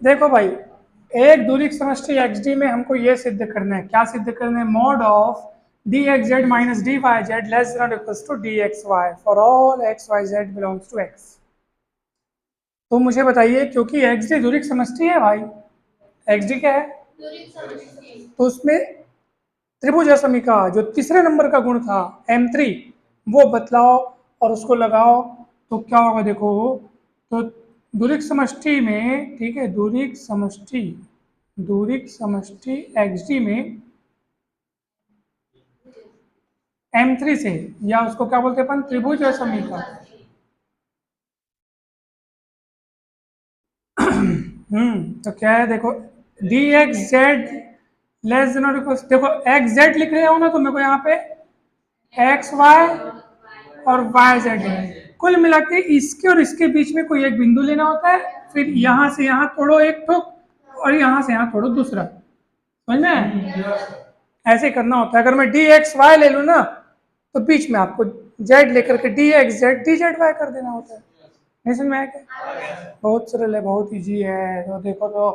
देखो भाई, एक दूरिक समष्टि एक्स डी में हमको ये सिद्ध करना है, क्या सिद्ध करना है, mod of d x z minus d y z less than equals to d x y for all x y z belongs to x. तो मुझे बताइए, क्योंकि एक्स डी दूरिक समष्टि है भाई, एक्स डी क्या है, तो उसमें त्रिभुज असमी का जो तीसरे नंबर का गुण था M3, वो बतलाओ और उसको लगाओ, तो क्या होगा देखो। तो दूरिक समष्टि में, ठीक है, दूरिक समष्टि XD में M3 से, या उसको क्या बोलते हैं अपन, त्रिभुज असमी का। तो क्या है देखो, D x Z less then और इक्वल, देखो एक्स जेड लिख रहे हो ना, तो मेरे को यहाँ पे एक्स वाई और वाई जेड है। कुल मिला के इसके और इसके बीच में कोई एक बिंदु लेना होता है, फिर यहाँ से यहाँ तोड़ो एक ठोक और यहाँ से यहाँ तोड़ो दूसरा, समझ में? ऐसे करना होता है। अगर मैं डी एक्स वाई ले लूँ ना, तो बीच में आपको जेड लेकर के d x z d z y कर देना होता है। नहीं समझ में आया क्या? बहुत सरल है, बहुत इजी है। तो देखो,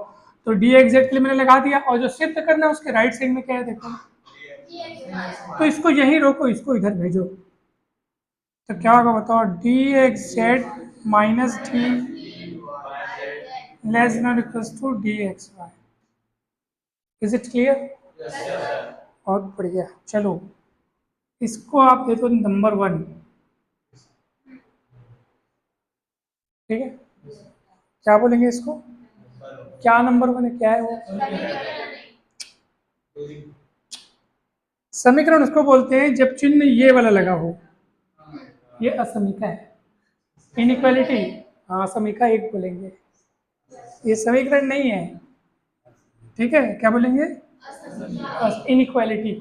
तो डी एक्स जेड के लिए मैंने लगा दिया, और जो सिद्ध करना है उसके राइट साइड में क्या है देखो, तो इसको यहीं रोको, इसको इधर भेजो, तो क्या होगा बताओ, d x z minus d less than equals to d x y. Is it clear? बहुत बढ़िया। चलो, इसको आप दे दो नंबर 1, ठीक है? क्या बोलेंगे इसको, क्या नंबर 1 है, क्या है वो? समीकरण उसको बोलते हैं जब चिन्ह ये वाला लगा हो, ये असमीका है, इनइक्वालिटी। हाँ, समीका एक बोलेंगे, ये समीकरण नहीं है, ठीक है? क्या बोलेंगे, इनइक्वालिटी।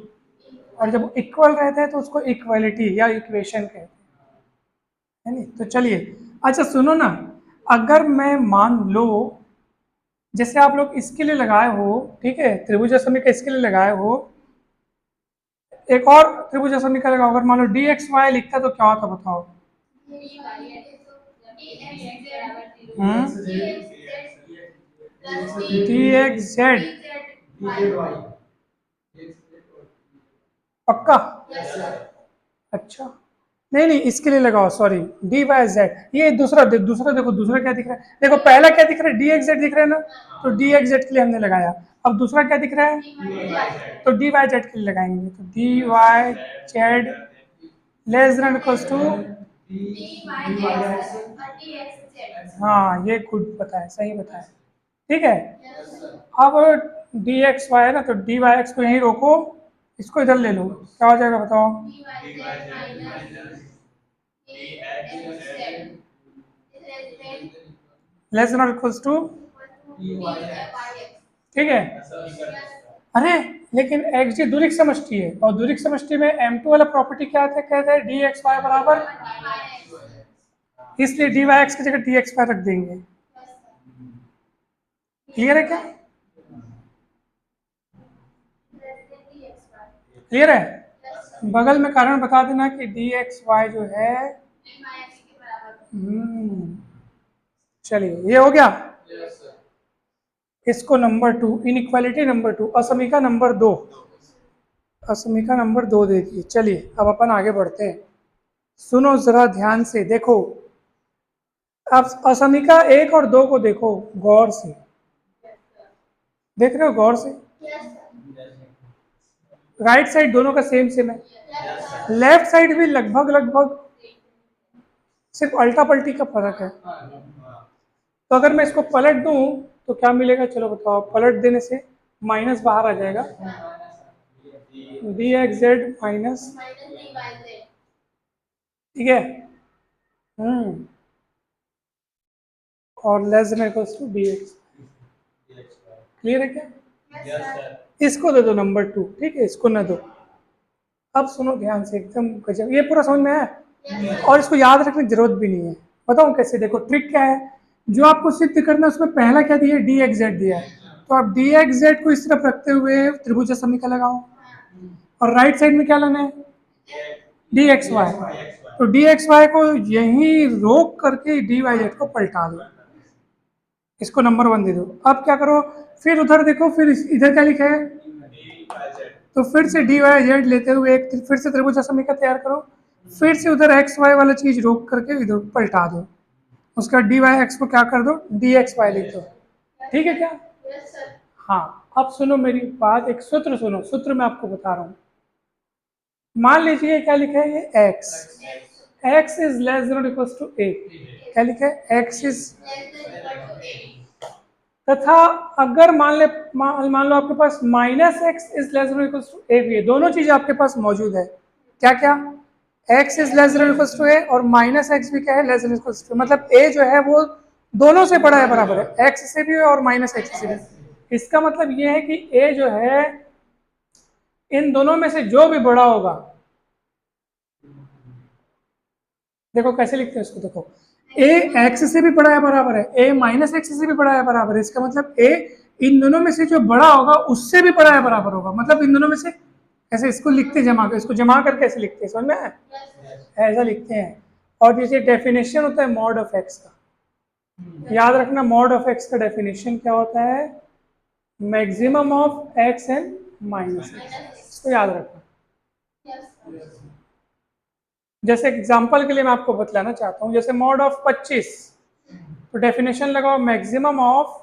और जब इक्वल रहता है तो उसको इक्वालिटी या इक्वेशन कहते हैं, है नहीं? तो चलिए, अच्छा सुनो ना, अगर मैं मान लो, जैसे आप लोग इसके लिए लगाए हो, ठीक है, त्रिभुज समीकरण इसके लिए लगाए हो, एक और त्रिभुज समीकरण लगाओ, अगर मान लो डी एक्स वाई लिखता तो क्या होता बताओ? डी एक्स जेड, पक्का? अच्छा, नहीं नहीं, इसके लिए लगाओ, सॉरी, डी वाई जेड, ये दूसरा दूसरा देखो, दूसरा क्या दिख रहा है, देखो पहला क्या दिख रहा है, डी एक्स जेड दिख रहा है ना, तो डी एक्स जेड के लिए हमने लगाया। अब दूसरा क्या दिख रहा है, तो डी वाई जेड के लिए लगाएंगे, तो d y z less than equals to, हाँ ये गुड बताया, सही बताया, ठीक है। अब डी एक्स वाई है ना, तो डी वाई एक्स को यहीं रोको, इसको इधर ले लो, क्या हो जाएगा बताओ? लेस देन इक्वल्स टू, ठीक है। अरे, लेकिन एक्स जी दूरिक समष्टि है, और दूरिक समष्टि में M2 वाला प्रॉपर्टी क्या था, कहते हैं डी एक्स वाई बराबर, इसलिए डी वाई एक्स की जगह डी एक्स वाई रख देंगे। क्लियर है क्या? क्लियर है? बगल में कारण बता देना कि डी एक्स वाई जो है, चलिए ये हो गया। इसको नंबर 2, इनइक्वालिटी नंबर 2, असमीका नंबर 2, असमीका नंबर 2 दे दी। चलिए अब अपन आगे बढ़ते हैं, सुनो जरा ध्यान से, देखो अब असमीका 1 और 2 को देखो गौर से, देख रहे हो गौर से? राइट साइड दोनों का सेम सेम है, लेफ्ट साइड भी लगभग लगभग, सिर्फ अल्टा पल्टी का फर्क है। तो अगर मैं इसको पलट दूं तो क्या मिलेगा, चलो बताओ, पलट देने से माइनस बाहर आ जाएगा, डी एक्स जेड माइनस, ठीक है, और less than equals to d x. Clear है क्या? इसको दे दो नंबर 2, ठीक है, इसको ना दो। अब सुनो ध्यान से, एकदम गजब, ये पूरा समझ में आया, और इसको याद रखने की जरूरत भी नहीं है। बताऊं कैसे, देखो ट्रिक क्या है, जो आपको सिद्ध करना है उसमें पहला क्या दिया है, डी एक्स जेड दिया है, तो आप डी एक्स जेड को इस तरफ रखते हुए त्रिभुज समीकरण लगाओ, और राइट साइड में क्या लाना है, डी एक्स वाई, तो डी एक्स वाई को यहीं रोक करके डी वाई जेड को पलटा दो, इसको नंबर 1 दे दो। अब क्या करो, फिर उधर देखो, फिर इधर क्या लिखा है, तो फिर से डी वाई जेड लेते हुए एक फिर से त्रिभुज समीकरण तैयार करो, फिर से उधर एक्स वाई वाला चीज रोक करके इधर पलटा दो, उसका डी वाई एक्स को क्या कर दो, डी एक्स वाई लिख दो। ठीक है क्या? हाँ, अब सुनो मेरी बात, एक सूत्र सुनो, सूत्र मैं आपको बता रहा हूँ। मान लीजिए क्या लिखा है, ये x, x is less than equal to a, क्या लिखा है, x इज, तथा अगर मान लो आपके पास minus x is less than equal to a भी है, दोनों चीज आपके पास मौजूद है, क्या क्या, x is less than equal to a और माइनस एक्स भी क्या है, लेस देन इक्वल टू, मतलब a जो है वो दोनों से बड़ा है, बराबर है, x से भी और माइनस एक्स से भी। इसका मतलब ये है कि a जो है इन दोनों में से जो भी बड़ा होगा, देखो कैसे लिखते हैं इसको, देखो a x से भी बड़ा है बराबर है, a माइनस एक्स से भी बड़ा है बराबर है, इसका मतलब a इन दोनों में से जो बड़ा होगा उससे भी बड़ा है बराबर होगा, मतलब इन दोनों में से, ऐसे इसको लिखते जमा कर, इसको जमा करके ऐसे लिखते हैं, समझ में आया? ऐसा लिखते हैं। और जैसे डेफिनेशन होता है मॉड ऑफ एक्स का, याद रखना मॉड ऑफ एक्स का डेफिनेशन क्या होता है, maximum of x and minus x, इसको याद रखना। जैसे एग्जांपल के लिए मैं आपको बतलाना चाहता हूँ, जैसे मॉड ऑफ 25, तो डेफिनेशन लगाओ मैक्सिमम ऑफ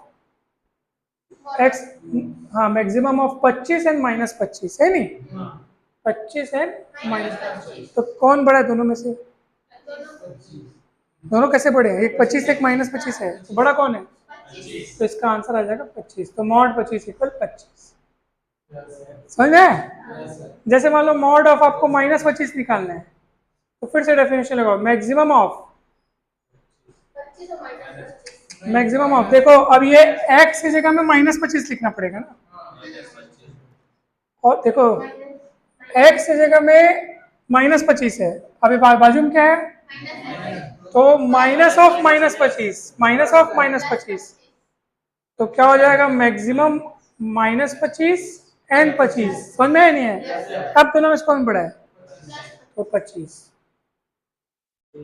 एक्स, हाँ मैक्सिमम ऑफ 25 एंड माइनस 25 है नहीं, 25 एंड माइनस, तो कौन बड़ा है दोनों में से, दोनों कैसे बड़े हैं, एक 25 एक माइनस 25 है, तो बड़ा कौन है, तो इसका आंसर आ जाएगा 25, तो मॉड 25 इक्वल 25, समझ में? जैसे मान लो मॉड ऑफ आपको माइनस 25 निकालना है, तो फिर से डेफिनेशन लगाओ मैक्सिमम ऑफ, मैक्सिमम ऑफ, देखो अब ये x की जगह में माइनस 25 लिखना पड़ेगा ना, और देखो x की जगह में माइनस 25 है, अभी बाजू में क्या है, तो minus of minus 25, minus of minus 25, तो क्या हो जाएगा मैक्सिमम माइनस 25 एंड 25, समझ में नहीं है? अब दोनों में से कौन बड़ा है, तो 25,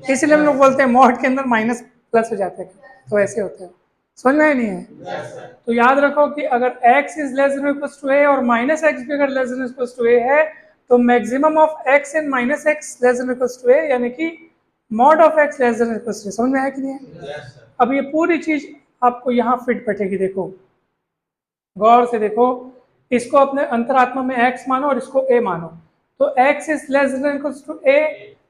इसलिए हम लोग बोलते हैं मॉड के अंदर माइनस प्लस हो जाते हैं, तो ऐसे होते हैं, समझ में नहीं है? तो याद रखो कि अगर x is less than equal to a और माइनस एक्स भी अगर less than equal to a है, तो maximum of x and minus x less than equal to a, यानी कि mod of x less than equal to a, समझ में आया कि नहीं है? अब ये पूरी चीज आपको यहाँ फिट बैठेगी, देखो गौर से देखो, इसको अपने अंतरात्मा में x मानो और इसको a मानो, तो x is less than equal to a,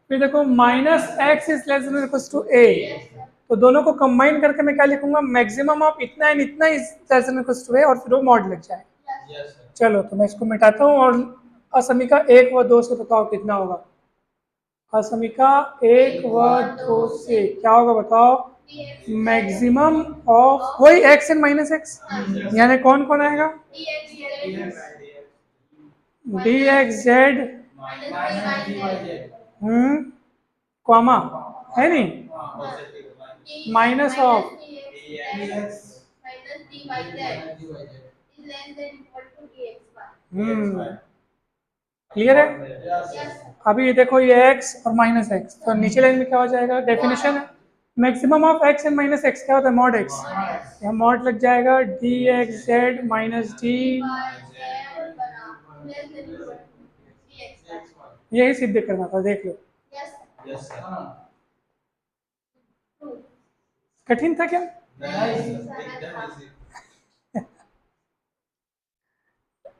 फिर देखो minus x is less than equal to a, तो दोनों को कंबाइन करके मैं क्या लिखूंगा, मैक्सिमम ऑफ इतना एंड इतना is less than equal to a, और फिर वो मॉड लग जाए। चलो तो मैं इसको मिटाता हूँ, और असमिका 1 व 2 से बताओ कितना होगा, असमिका 1 व 2 से क्या होगा बताओ, मैक्सिमम ऑफ वही x एंड माइनस एक्स, यानी कौन कौन आएगा, डी एक्स जेड, कॉमा है नहीं, माइनस ऑफ, क्लियर है? अभी देखो ये x और माइनस एक्स, तो नीचे लाइन में क्या हो जाएगा, डेफिनेशन है maximum of x and minus x, क्या होता है मॉड x, यहाँ मॉड लग जाएगा D x z minus D, यही सिद्ध करना था, देख लो कठिन था क्या?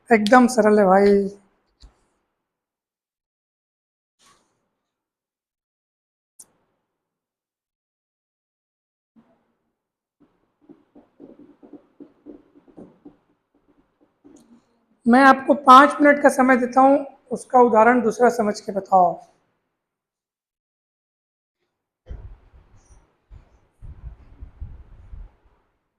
एकदम सरल है भाई। मैं आपको 5 मिनट का समय देता हूँ, उसका उदाहरण दूसरा समझ के बताओ।